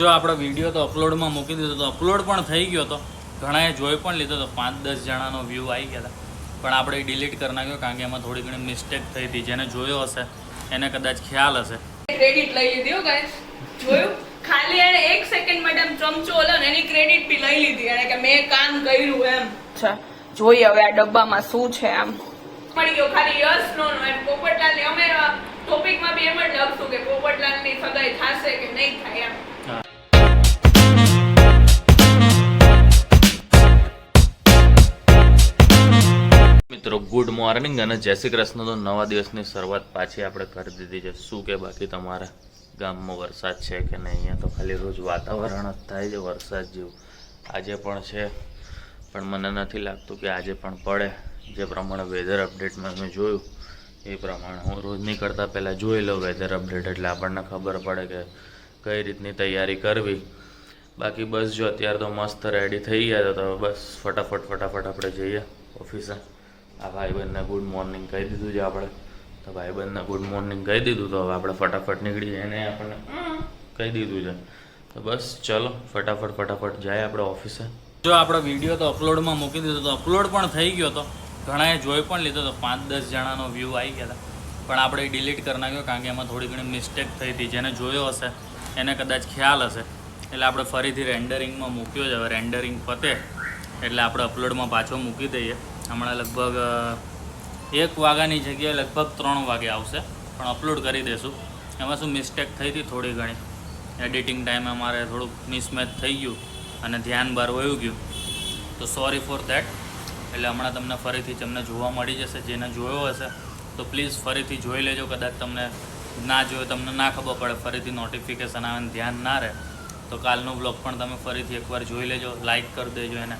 જો આપણો વિડીયો તો અપલોડમાં મૂકી દીધો તો અપલોડ પણ થઈ ગયો તો ઘણાએ જોઈ પણ લીધો તો 5-10 જણાનો વ્યૂ આવી ગયા હતા પણ આપણે ડિલીટ કરી નાખ્યો કારણ કે એમાં થોડી ઘણી મિસ્ટેક થઈ હતી જેને જોયો હશે એને કદાચ ખ્યાલ હશે ક્રેડિટ લઈ લીધી હો ગાઈસ જોયું ખાલી એને 1 સેકન્ડ માટે આમ ચમચો ઓલો ને એની ક્રેડિટ બી લઈ લીધી એને કે મેં કામ કર્યું એમ અચ્છા જોઈએ હવે આ ડબ્બામાં શું છે આમ મળી ગયો ખાલી યસ નો નો એમ પોપટલાલની અમે ટોપિકમાં બી એમ જ લખશું કે પોપટલાલની સગાઈ થશે કે નહીં થાય એમ મિત્રો ગુડ મોર્નિંગ અને જય શ્રી કૃષ્ણ તો નવા દિવસની શરૂઆત પાછી આપણે કરી દીધી છે શું કે બાકી તમારા ગામમાં વરસાદ છે કે નહીં અહીંયા તો ખાલી રોજ વાતાવરણ જ થાય છે વરસાદ જેવું આજે પણ છે પણ મને નથી લાગતું કે આજે પણ પડે જે પ્રમાણે વેધર અપડેટમાં મેં જોયું એ પ્રમાણે હું રોજ નીકળતા પહેલાં જોઈ લઉં વેધર અપડેટ એટલે આપણને ખબર પડે કે કઈ રીતની તૈયારી કરવી બાકી બસ જો અત્યારે તો મસ્ત રેડી થઈ ગયા તો બસ ફટાફટ આપણે જઈએ ઓફિસે આ ભાઈબંધને ગુડ મોર્નિંગ કહી દીધું છે આપણે તો ભાઈબંધને ગુડ મોર્નિંગ કહી દીધું તો હવે આપણે ફટાફટ નીકળીએ એને આપણને કહી દીધું છે તો બસ ચલો ફટાફટ જાય આપણે ઓફિસે જો આપણો વિડીયો તો અપલોડમાં મૂકી દીધો તો અપલોડ પણ થઈ ગયો તો ઘણાએ જોઈ પણ લીધો તો 5-10 જણાનો વ્યૂ આવી ગયા હતા પણ આપણે ડિલીટ કરી નાખ્યો કારણ કે એમાં થોડી ઘણી મિસ્ટેક થઈ હતી જેને જોયો હશે એને કદાચ ખ્યાલ હશે એટલે આપણે ફરીથી રેન્ડરિંગમાં મૂક્યો છે હવે રેન્ડરિંગ પતે એટલે આપણે અપલોડમાં પાછો મૂકી દઈએ હમણાં લગભગ 1 વાગ્યાની જગ્યાએ લગભગ 3 વાગે આવશે પણ અપલોડ કરી દઈશું એમાં શું મિસ્ટેક થઈ હતી થોડી ઘણી એડિટિંગ ટાઈમે અમારે થોડુંક મિસમેચ થઈ ગયું અને ધ્યાન બહાર વયું ગયું તો સોરી ફોર દેટ એટલે હમણાં તમને ફરીથી તમને જોવા મળી જશે જેને જોયો હશે તો પ્લીઝ ફરીથી જોઈ લેજો કદાચ તમને ના જોયો તમને ના ખબર પડે ફરીથી નોટિફિકેશન આવે ને ધ્યાન ના રહે તો કાલનો બ્લોગ પણ તમે ફરીથી એકવાર જોઈ લેજો લાઇક કરી દેજો એને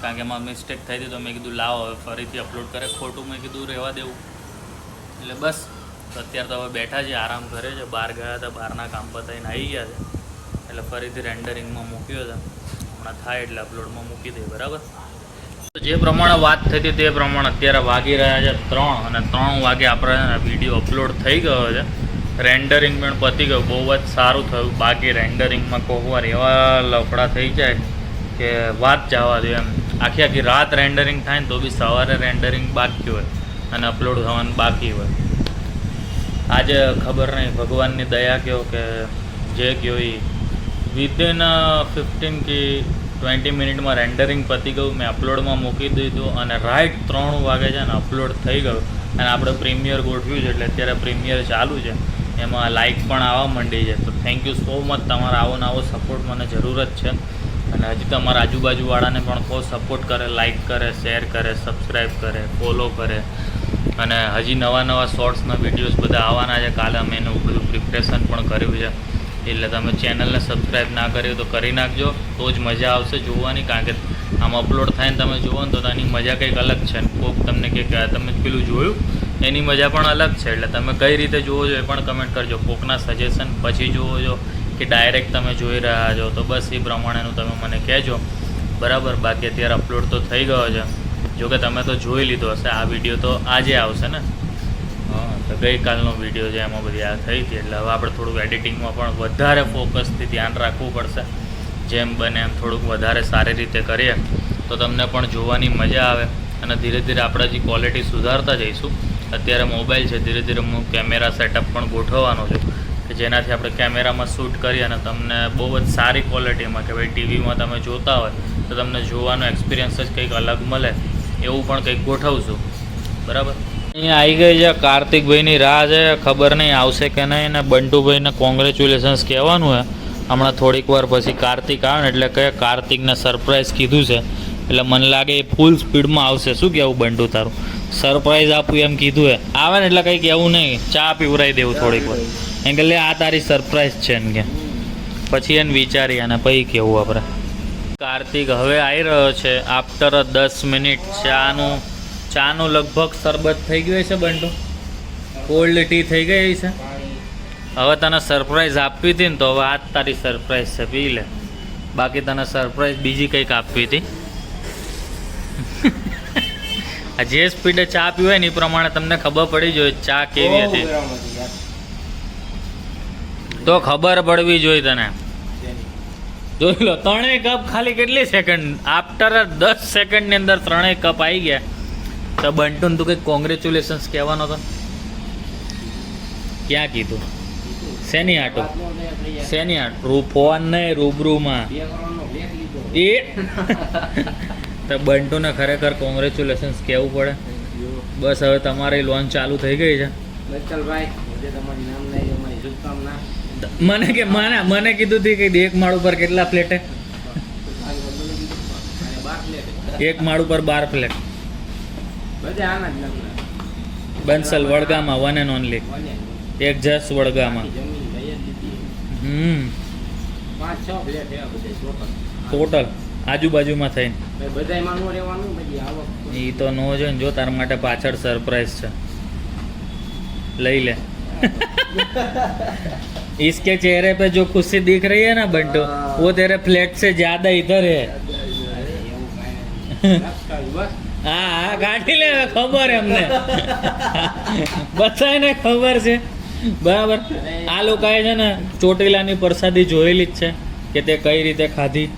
કારણ કે એમાં મિસ્ટેક થઈ હતી તો મેં કીધું લાવો હવે ફરીથી અપલોડ કરે ખોટું મેં કીધું રહેવા દેવું એટલે બસ તો અત્યારે તો હવે બેઠા છે આરામ કરે છે બહાર ગયા હતા બહારના કામ પતાવીને આવી ગયા છે એટલે ફરીથી રેન્ડરિંગમાં મૂક્યો છે હમણાં થાય એટલે અપલોડમાં મૂકી દઈએ બરાબર તો જે પ્રમાણે વાત થઈ હતી તે પ્રમાણે અત્યારે વાગી રહ્યા છે 3 અને 3 વાગે આપણે વિડીયો અપલોડ થઈ ગયો છે રેન્ડરિંગ પણ પતી ગયું બહુ જ સારું થયું બાકી રેન્ડરિંગમાં કોઈક વાર એવા લફડા થઈ જાય કે વાત જવા દે એમ આખી રાત રેન્ડરિંગ થાય ને તો બી સવારે રેન્ડરિંગ બાકી હોય અને અપલોડ થવાનું બાકી હોય આજે ખબર નહીં ભગવાનની દયા કહો કે જે કહો એ વિધિન 15 કે 20 મિનિટમાં રેન્ડરિંગ પતી ગયું મેં અપલોડમાં મૂકી દીધું અને રાઈટ 3 વાગે છે ને અપલોડ થઈ ગયું અને આપણે પ્રીમિયર ગોઠવ્યું છે એટલે અત્યારે પ્રીમિયર ચાલુ છે એમાં લાઇક પણ આવવા માંડી છે તો થેન્ક યુ સો મચ તમારો આવો સપોર્ટ મને જરૂર જ છે અને હજી તમારા આજુબાજુવાળાને પણ બહુ સપોર્ટ કરે લાઇક કરે શેર કરે સબસ્ક્રાઈબ કરે ફોલો કરે અને હજી નવા શોર્ટ્સના વિડીયોઝ બધા આવવાના છે કાલે અમે એનું બધું પ્રિપરેશન પણ કર્યું છે એટલે તમે ચેનલને સબસ્ક્રાઈબ ના કર્યું તો કરી નાખજો તો જ મજા આવશે જોવાની કારણ કે આમ અપલોડ થાય ને તમે જુઓ ને તો એની મજા કંઈક અલગ છે ને કોઈક તમને કે તમે પેલું જોયું એની મજા પણ અલગ છે એટલે તમે કઈ રીતે જુઓ છો એ પણ કમેન્ટ કરજો કોકના સજેશન પછી જુઓ છો કે ડાયરેક્ટ તમે જોઈ રહ્યા છો તો બસ એ પ્રમાણેનું તમે મને કહેજો બરાબર બાકી અત્યારે અપલોડ તો થઈ ગયો છે જોકે તમે તો જોઈ લીધો હશે આ વિડીયો તો આજે આવશે ને હા તો ગઈકાલનો વિડીયો છે એમાં બધી આ થઈ હતી એટલે હવે આપણે થોડુંક એડિટિંગમાં પણ વધારે ફોકસથી ધ્યાન રાખવું પડશે જેમ બને એમ થોડુંક વધારે સારી રીતે કરીએ તો તમને પણ જોવાની મજા આવે અને ધીરે ધીરે આપણે જે ક્વોલિટી સુધારતા જઈશું અત્યારે મોબાઈલ છે ધીરે ધીરે હું કેમેરા સેટઅપ પણ ગોઠવવાનો છું કે જેનાથી આપણે કેમેરામાં શૂટ કરીએ અને તમને બહુ જ સારી ક્વોલિટીમાં કે ભાઈ ટીવીમાં તમે જોતા હોય તો તમને જોવાનો એક્સપિરિયન્સ જ કંઈક અલગ મળે એવું પણ કંઈક ગોઠવશું બરાબર અહીંયા આવી ગઈ છે કાર્તિકભાઈની રાહ છે ખબર નહીં આવશે કે નહીં ને બંટુભાઈને કોંગ્રેચ્યુલેશન્સ કહેવાનું છે હમણાં થોડીક વાર પછી કાર્તિક આવે ને એટલે કે કાર્તિકને સરપ્રાઈઝ કીધું છે એટલે મને લાગે એ ફૂલ સ્પીડમાં આવશે શું કહેવું બંટુ તારું સરપ્રાઈઝ આપું એમ કીધું હે આવે ને એટલે કંઈ કહેવું નહીં ચા પીવરાઈ દેવું થોડીક વાર એમ કે લે આ તારી સરપ્રાઈઝ છે ને કે પછી એને વિચારીએ અને પછી કહેવું આપણે કાર્તિક હવે આવી રહ્યો છે આફ્ટર 10 મિનિટ ચાનું લગભગ શરબત થઈ ગયું છે બંટુ કોલ્ડ ટી થઈ ગઈ છે હવે તને સરપ્રાઈઝ આપવી હતી ને તો હવે આ જ તારી સરપ્રાઈઝ છે પી લે બાકી તને સરપ્રાઈઝ બીજી કંઈક આપવી હતી જે સ્પીડે ચા પીવાય ને એ પ્રમાણે તમને ખબર પડી જોઈએ ચા કેવી હતી તો ખબર પડવી જોઈએ તને જોઈ લો, 3 કપ ખાલી કેટલી સેકન્ડ, આફ્ટર 10 સેકન્ડની અંદર 3 કપ આવી ગયા. તો બંટુને તું કંઈક કોંગ્રેચ્યુલેશન્સ કહેવાનો હતો, ક્યાં કીધું? શેની આટો? શેની આટો? ફોન નહીં, રૂબરૂમાં એ તો બંટુને ખરેખર કોંગ્રેચ્યુલેશન્સ કહેવું પડે. બસ હવે તમારી લોન ચાલુ થઈ ગઈ છે. મને કીધું હતું કે એક માળ ઉપર કેટલા ફ્લેટ હે? એક માળ ઉપર 12 flat. Bansal વડગામાં, one and only, એક જસ વડગામાં. ટોટલ આજુબાજુમાં થઈને એ તો નો છે ને. જો તાર માટે પાછળ સરપ્રાઈઝ છે, લઈ લે. इसके चेहरे पे जो खुशी दिख रही है ना बंटू, वो तेरे फ्लैट से ज्यादा इधर है. हाँ हाँ કાઢી લે, ખબર એમને બધાને ખબર છે બરાબર. આ લોકોએ છે ને ચોટીલાની પ્રસાદી જોયેલી જ છે કે તે કઈ રીતે ખાધી.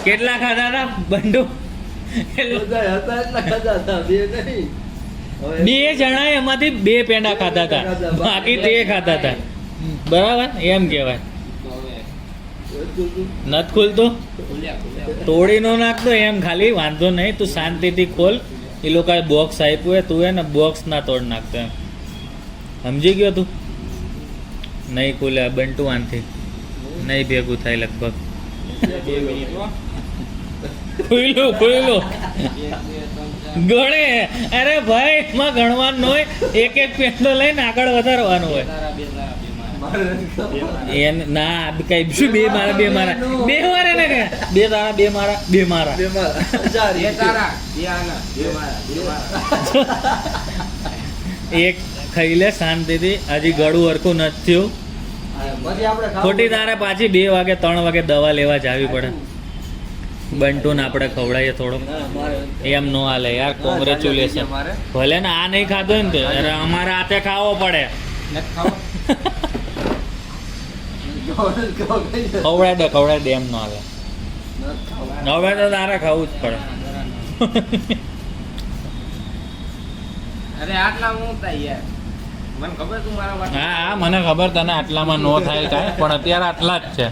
કેટલા ખાધા હતા બંટુ? 2 જણા એમાંથી 2 પેંડા ખાધા હતા, બાકી 3 ખાધા હતા બરાબર. એમ કહેવાય. નથ ખુલતું, તોડી નો નાખતો એમ, ખાલી વાંધો નહીં, તું શાંતિથી ખોલ. એ લોકોએ બોક્સ આપ્યું હોય, તું એને બોક્સ ના તોડ નાખતો એમ, સમજી ગયો તું? નહીં ખુલ્યા બંટુ, આનથી નહીં ભેગું થાય લગભગ. ખુલ્લું ગણે. અરે ભાઈ, એમાં ગણવાનું હોય, એક પેંડો લઈને આગળ વધારવાનું હોય. ના કઈ શું 2 મારા 2 મારા 2 મારા ને, 2 તારા 2 મારા 2 મારા એક ખાઈ લે શાંતિથી. હજી ગળું હરખું નથી થયું. ખોટી તારે પાછી 2 વાગે 3 વાગે દવા લેવા જવી પડે. બંટુને આપણે ખવડાવીએ થોડો, એમ નો હાલે યાર. કોંગ્રેચ્યુલેશન. ભલે ને આ નહીં ખાધો ને, અરે અમારે હાથે ખાવો પડે. ખવડાવી દે એમ નો હાલે. હવે તો તારે ખાવું જ પડે. હા હા મને ખબર તને આટલામાં નો થાય કાંઈ, પણ અત્યારે આટલા જ છે.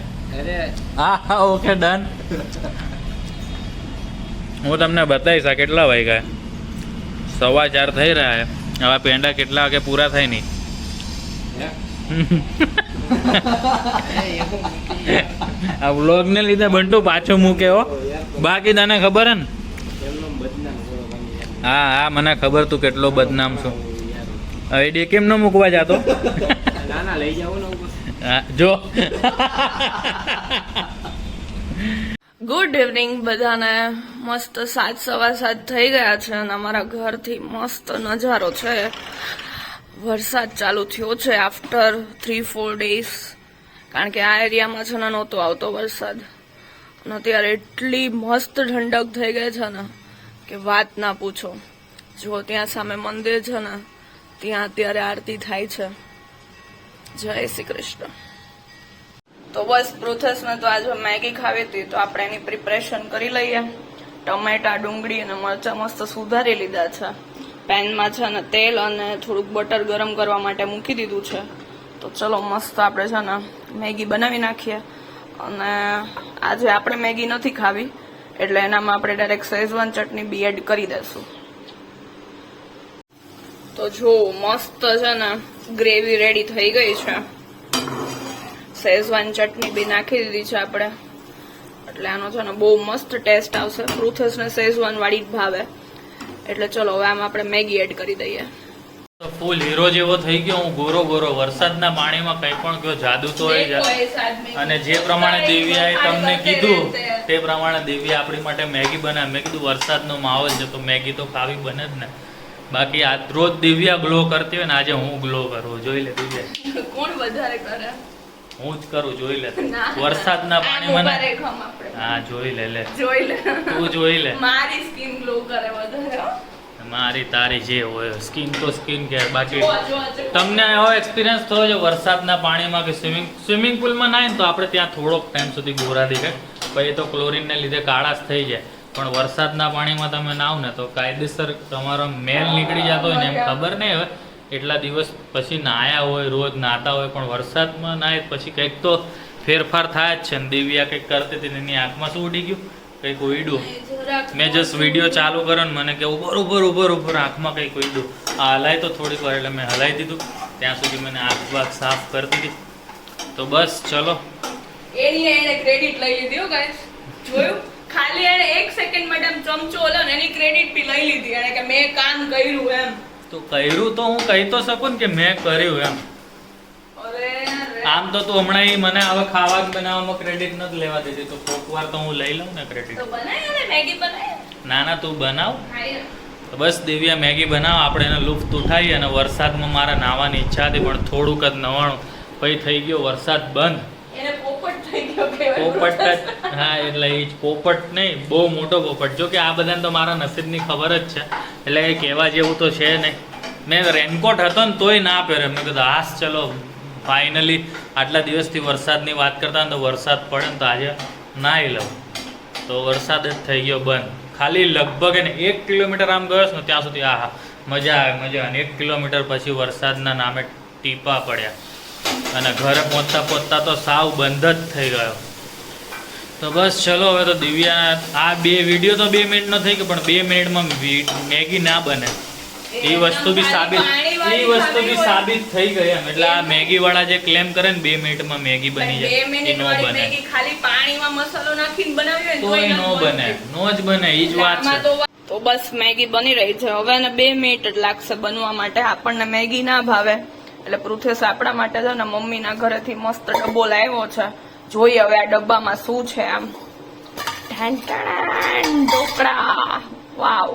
હા હા ઓકે ડન. હું તમને બતાવીશ આ કેટલા વાગ્યા. 4:15 થઈ રહ્યા છે. હવે પેંડા કેટલા વાગે પૂરા થાય નહીં. આ વ્લોગ ને લીધે બંટુ પાછો મૂકે હો, બાકી તને ખબર હે ને? હા હા મને ખબર, તું કેટલો બદનામ છો. હવે કેમ ન મૂકવા જાતો? જો ગુડ ઇવનિંગ બધાને. મસ્ત 7:15 થઈ ગયા છે અને અમારા ઘરથી મસ્ત નજારો છે. વરસાદ ચાલુ થયો છે આફ્ટર 3-4 ડેઝ, કારણ કે આ એરિયામાં છે ને નહોતો આવતો વરસાદ. અને અત્યારે એટલી મસ્ત ઠંડક થઈ ગઈ છે ને કે વાત ના પૂછો. જો ત્યાં સામે મંદિર છે ને, ત્યાં અત્યારે આરતી થાય છે. જય શ્રી કૃષ્ણ. તો બસ પૃથેશને તો આજે મેગી ખાવી હતી, તો આપણે એની પ્રિપરેશન કરી લઈએ. ટમેટા, ડુંગળી અને મરચાં મસ્ત સુધારી લીધા છે. પેનમાં છે ને તેલ અને થોડુંક બટર ગરમ કરવા માટે મૂકી દીધું છે. તો ચલો મસ્ત આપણે છે ને મેગી બનાવી નાખીએ. અને આજે આપણે મેગી નથી ખાવી, એટલે એનામાં આપણે ડાયરેક્ટ શેઝવાન ચટણી બી એડ કરી દઈશું. તો જો મસ્ત છે ને ગ્રેવી રેડી થઈ ગઈ છે. શેઝવાન ચટણી બી નાખી દીધી છે આપણે, એટલે આનો છે ને બહુ મસ્ત ટેસ્ટ આવશે. પૃથેશને શેઝવાન વાળી જ ભાવે, એટલે ચલો હવે આમાં આપણે મેગી એડ કરી દઈએ. ફૂલ હીરો જેવો થઈ ગયો હું, ગોરો ગોરો. વરસાદના પાણીમાં કંઈ પણ કયો જાદુ તો હોય જ. અને જે પ્રમાણે દિવ્યાએ તમને કીધું તે પ્રમાણે દિવ્યા આપણી માટે મેગી બનાવે. મેં કીધું વરસાદનો માહોલ છે તો મેગી તો ખાવી બને જ ને. બાકી આ રોજ દિવ્યા ગ્લો કરતી હોય ને, આજે હું ગ્લો કરું. જોઈ લે દિવ્યા, કોણ વધારે કરે? હું જ કરું. જોઈ લે વરસાદના પાણીમાં. હા જોઈ લે, તું જોઈ લે. મારી સ્કિન ગ્લો કરે વધારે. મારી તારી જે હોય સ્કિન તો સ્કિન કેર. બાકી જો, જો, જો. તમને એવો એક્સપિરિયન્સ થયો છે વરસાદના પાણીમાં કે સ્વિમિંગ પુલમાં નાય ને તો આપણે ત્યાં થોડોક ટાઈમ સુધી ગોરા દેખાય, પછી તો ક્લોરીનને લીધે કાળાશ થઈ જાય. પણ વરસાદના પાણીમાં તમે નાવ ને તો કાયદેસર તમારો મેલ નીકળી જતો હોય ને એમ ખબર નહીં હવે. એટલા દિવસ પછી નાયા હોય, રોજ નાતા હોય, પણ વરસાદમાં નાય પછી કંઈક તો ફેરફાર થાય જ છે. ને દિવ્યા કંઈક કરતી હતી એની આંખમાં શું ઉડી ગયું, કંઈક ઉડ્યું. મેં જસ્ટ વિડીયો ચાલુ કર્યો ને મને કેવું બરોબર આંખમાં કંઈક ઉડ્યું. આ હલાય તો થોડીક વાર એટલે મેં હલાવી દીધું. ત્યાં સુધી મને આંખ બાખ સાફ કરતી હતી. તો બસ ચલો, એને ક્રેડિટ લઈ લીધી હો ગાઈસ. જોયું, ખાલી એને 1 સેકન્ડ માટે આમ ચમચો ઓલો ને એની ક્રેડિટ બી લઈ લીધી એને કે મેં કામ કર્યું એમ. તો કર્યું તો હું કહી તો શકું ને કે મેં કર્યું એમ. અરે આમ તો તું હમણાં ઈ મને હવે ખાવા બનાવવામાં ક્રેડિટ નથી લેવા દેતી, તો કોક વાર તો હું લઈ લઉં ને ક્રેડિટ. તો બનાય ને મેગી બનાય. ના તું બનાવ. ખાય. તો બસ દિવ્યા મેગી બનાવ, આપણે એનો લુફ્ત ઉઠાવીએ. અને વરસાદમાં મારા નાહવાની ઈચ્છા હતી પણ થોડુંક જ નવાણું, પછી થઈ ગયો વરસાદ બંધ. એને પોપટ થઈ ગયો કહેવાય. પોપટ જ, હા એટલે એ જ પોપટ નહીં, બહુ મોટો પોપટ. જો કે આ બધાને તો મારા નસીબની ખબર જ છે, એટલે એ કહેવા જેવું તો છે નહીં. મેં રેનકોટ હતો ને તોય ના પહેર્યો. મેં કીધું હાસ ચલો ફાઇનલી આટલા દિવસથી વરસાદની વાત કરતા ને તો વરસાદ પડે ને તો આજે નાહી લઉં. તો વરસાદ જ થઈ ગયો બંધ. ખાલી લગભગ એને 1 કિલોમીટર આમ ગયો ને ત્યાં સુધી આહા મજા આવે મજા આવે. 1 કિલોમીટર પછી વરસાદના નામે ટીપા પડ્યા અને ઘરે પહોંચતા તો સાવ બંધ જ થઈ ગયો. તો બસ ચલો હવે તો દિવ્યા આ વિડીયો તો 2 મિનિટનો થઈ ગયો, પણ 2 મિનિટમાં મેગી ના બને એ વસ્તુ બી સાબિત થઈ ગઈ એમ. એટલે આ મેગી વાળા જે ક્લેમ કરે ને 2 મિનિટમાં મેગી બની જાય, 2 મિનિટ વાળી મેગી ખાલી પાણીમાં મસાલો નાખીને બનાવી હોય તોય નો બને, નો જ બને. ઈ જ વાત છે. તો બસ મેગી બની રહી છે. હવે એને 2 મિનિટ જ લાગશે બનવા માટે. આપણને મેગી ના ભાવે એટલે પૃથ્વેશ આપણા માટે છે ને મમ્મીના ઘરેથી મસ્ત ડબ્બો લાવ્યો છે. જોઈએ હવે આ ડબ્બામાં શું છે. આમ ઢોકળા, વાવ,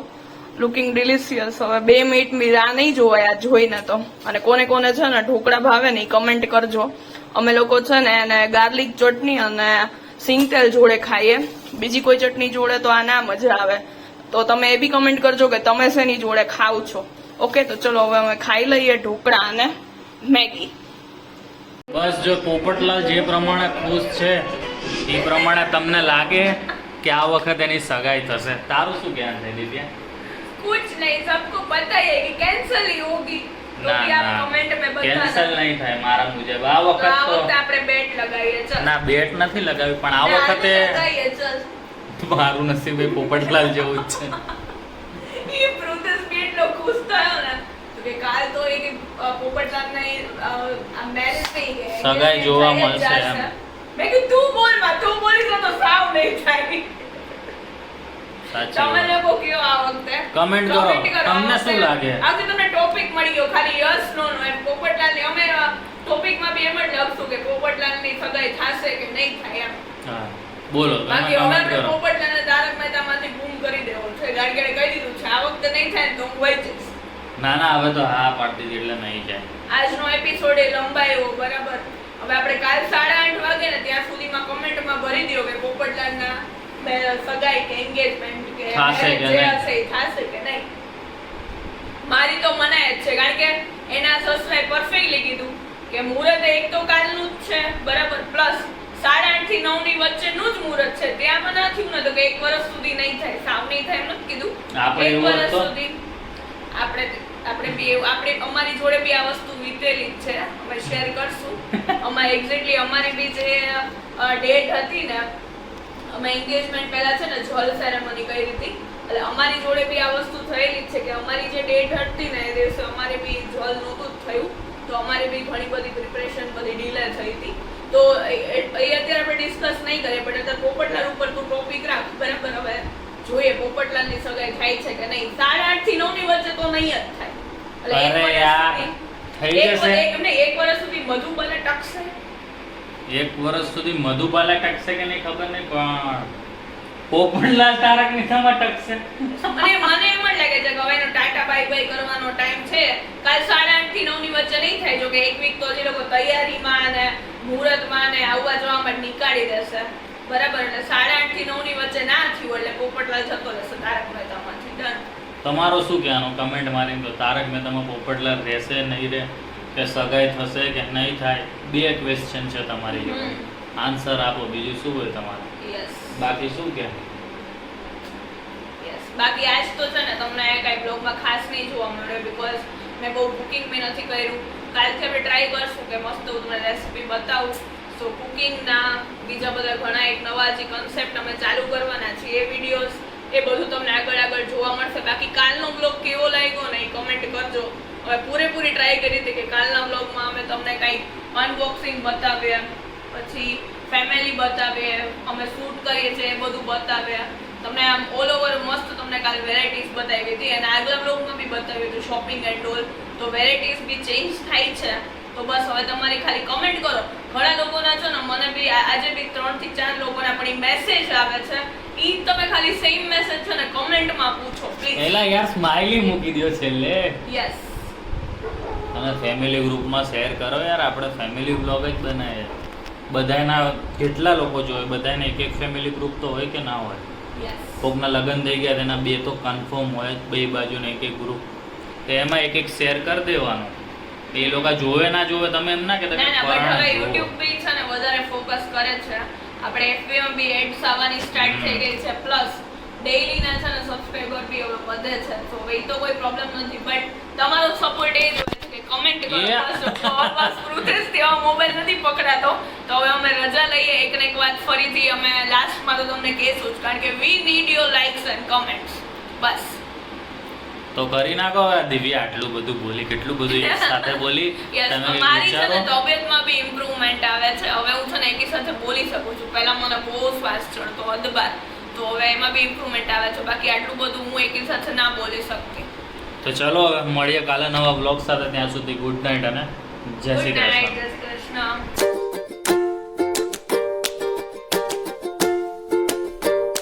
લુકિંગ ડિલિશિયસ. હવે 2 મિનિટ ની રાહ નહીં જોવાય આ જોઈને તો. અને કોને કોને છે ને ઢોકળા ભાવે ને કમેન્ટ કરજો. અમે લોકો છે ને એને ગાર્લિક ચટણી અને સિંગતેલ જોડે ખાઈએ, બીજી કોઈ ચટણી જોડે તો આ ના મજા આવે. તો તમે એ બી કમેન્ટ કરજો કે તમે શેની જોડે ખાવ છો. ઓકે, તો ચલો હવે અમે ખાઈ લઈએ ઢોકળા અને મેગી. બસ જો પોપટલાલ જે પ્રમાણે ખુશ છે એ પ્રમાણે તમને લાગે કે આ વખત એની સગાઈ થશે? તારું શું જ્ઞાન છે દિવ્યા? कुछ नहीं, सबको पता है कि कैंसिल ही होगी. तो भी आप कमेंट में बताना. કેન્સલ નહીં થાય મારા મુજબ. આ વખત તો આપણે બેટ લગાવીએ. ચલ ના, બેટ નથી લગાવી, પણ આ વખતે લગાવીએ. ચલ મારું નસીબ એ પોપટલાલ જેવું જ છે. ये प्रोसेस भी એટલો ખુશ થયો ને તો કે કાલ તો એ પોપટલાલને મેરેજ થઈ ગઈ, સગાઈ જોવા મળશે એમ. મેં કીધું તું બોલ માં, તું બોલીશ તો સાવ નહીં થાય. સાચી તમે વાત. લોકો કયો આ વખતે કમેન્ટ કરો તમને શું લાગે. આજે તમને ટોપિક મળી ગયો ખાલી યસ નો નો. એમ પોપટલાલની અમે ટોપિકમાં બી એમ જ લખશું કે પોપટલાલની સગાઈ થશે કે નહીં થાય એમ. હા બોલો, તમે બાકી હવે કમેન્ટ આપણે કરો. પોપટલાલને તારક મહેતામાંથી બૂમ કરી દેવો છે. ગાડીએ કહી દીધું છે આ વખતે નહીં થાય ને તો હું વહી જઈશ. ના ના, હવે તો હા પાડી દીધી એટલે નહીં જાય. આજનો એપિસોડ એ લંબાયો બરાબર. હવે આપણે કાલ 8:30 વાગે ને ત્યાં સુધીમાં કમેન્ટમાં ભરી દો કે પોપટલાલના સગાઈ કે એન્ગેજમેન્ટ કે થાશે કે જે નહીં. હશે એ થાશે કે નહીં. મારી તો મનાય જ છે, કારણ કે એના સસરાએ પરફેક્ટલી કીધું કે મુહૂર્ત એક તો કાલનું જ છે બરાબર, પ્લસ 8:30 થી 9 ની વચ્ચેનું જ મુહૂર્ત છે. ત્યાં પણ ના થયું ને તો કે 1 વર્ષ સુધી નહીં થાય, સાવ નહીં થાય એમ નથી કીધું. આપણે 1 એવું વર્ષ તો સુધી આપણે અમારી જોડે બી આ વસ્તુ વીતેલી જ છે. અમે શેર કરશું. અમારે એક્ઝેક્ટલી અમારી બી જે ડેટ હતી ને, અમે એન્ગેજમેન્ટ પહેલા છે ને જલ સેરેમની કરી હતી, એટલે અમારી જોડે બી આ વસ્તુ થયેલી જ છે કે અમારી જે ડેટ હતી ને એ દિવસે અમારે બી જલ નહોતું જ થયું. તો અમારે બી ઘણી બધી પ્રિપરેશન બધી ડીલે થઈ હતી. તો એ અત્યારે આપણે ડિસ્કસ નહીં કરીએ, પણ અત્યારે પોપટલાલ ઉપર તું ટોપિક રાખ બરાબર. હવે જોઈએ પોપટલાલની સગાઈ થાય છે કે નહીં. 8:30 થી 9 ની વચ્ચે તો નહીં જ થાય. એટલે અરે યાર, થઈ જશે. 1 વર્ષ સુધી મધુબાલે ટકશે. 1 વર્ષ સુધી મધુબાલા ટકશે કે નહીં ખબર નહીં, પણ પોપટલાલ તારક મહેતામાં ટકશે. મને એમ જ લાગે છે કે હવે એનો ટાટા બાય બાય કરવાનો ટાઈમ છે. કાલ 8:30 થી 9 ની વચ્ચે નહીં થાય. જો કે એક વીક તો જે લોકો તૈયારીમાં અને મુહૂર્તમાં ને આવવા જવામાં નીકાળી દેશે બરાબર. એટલે 8:30 થી 9 ની વચ્ચે ના થયું એટલે પોપટલાલ જતો રહેશે તારક મહેતામાંથી. ડન. તો તમારો શું કહેવાનું કમેન્ટ મારીને તો તારક મહેતામાં પોપટલાલ રહેશે નહીં રહે કે સગાઈ થશે કે નહીં થાય? 2 ક્વેશ્ચન છે તમારી જોડે. આન્સર આપો, બીજું શું હોય તમારે? યસ બાકી શું કે યસ બાકી આજ તો છે ને તમને કઈ બ્લોગમાં ખાસ નહીં જોવા મળે બીકોઝ મેં બહુ કુકિંગ બી નથી કર્યું. કાલથી આપણે ટ્રાય કરશું કે મસ્ત હું તમને રેસીપી બતાવું. સો કુકિંગના બીજા બધા ઘણા એક નવા જે કન્સેપ્ટ અમે ચાલુ કરવાના છીએ એ વિડીયોઝ એ બધું તમને આગળ જોવા મળશે. બાકી કાલનો બ્લોગ કેવો લાગ્યો ને એ કમેન્ટ કરજો. હવે પૂરેપૂરી ટ્રાય કરી હતી કે કાલના બ્લોગમાં અમે તમને કંઈક અનબોક્સિંગ બતાવીએ, પછી ફેમિલી બતાવીએ, અમે શૂટ કરીએ છીએ એ બધું બતાવીએ. તમને આમ ઓલ ઓવર મસ્ત તમને કાલે વેરાયટીઝ બતાવી હતી અને આગલા બ્લોગમાં બી બતાવ્યું હતું શોપિંગ એન્ડ ઓલ. તો વેરાયટીઝ બી ચેન્જ થાય છે. તો બસ હવે તમારી ખાલી કમેન્ટ કરો. ઘણા લોકોના છે ને મને બી આજે બી 3 થી 4 લોકોના પણ મેસેજ આવે છે. ઈ તમે ખાલી સેમ મેસેજ છે ને કમેન્ટમાં પૂછો પ્લીઝ. એલા યાર સ્માઈલી મૂકી દો છેલ્લે. યસ અને ફેમિલી ગ્રુપમાં શેર કરો યાર. આપણે ફેમિલી બ્લોગ જ બનાવીએ. બધાના કેટલા લોકો જોવે? બધાને એક ફેમિલી ગ્રુપ તો હોય કે ના હોય? યસ કોકના લગ્ન થઈ ગયા તેના 2 તો કન્ફર્મ હોય જ, 2 બાજુને એક ગ્રુપ. તો એમાં એક શેર કરી દેવાનું. એ લોકો જોવે ના જોવે તમે એમ ના કે તમે ના બટ હવે YouTube બી છે ને વધારે ફોકસ કરે છે. આપણે FB માં બી એડ્સ આવવાની સ્ટાર્ટ થઈ ગઈ છે. પ્લસ ડેઈલી ના છે ને સબસ્ક્રાઇબર બી હવે વધે છે. તો એ તો કોઈ પ્રોબ્લેમ નથી બટ તમારો સપોર્ટ એ જોઈએ છે કે કમેન્ટ કરો. બસ પ્રુથેસ તેવા મોબાઈલ નથી પકડાતો. તો હવે અમે રજા લઈએ. એક ને એક વાત ફરીથી અમે લાસ્ટમાં તો તમને કહેશું જ કારણ કે we need your likes and comments. બસ તો કરી નાખો. હવે દિવ્યા આટલું બધું બોલી, કેટલું બધું એક સાથે બોલી. યસ તમે મારી છે ને વિચારો તબિયતમાં બી ઇમ્પ્રુવમેન્ટ આવે છે. હવે હું છે ને એકી સાથે બોલી શકું છું. પહેલા મને બહુ શ્વાસ ચડતો અદબાર. તો હવે એમાં બી ઇમ્પ્રુવમેન્ટ આવે છે. બાકી આટલું બધું હું એકી સાથે ના બોલી શકતી. તો ચલો હવે મળીએ કાલે નવા બ્લોગ સાથે. ત્યાં સુધી ગુડ નાઇટ અને જય શ્રી ગુડ નાઇટ, કૃષ્ણ. જય શ્રી કૃષ્ણ.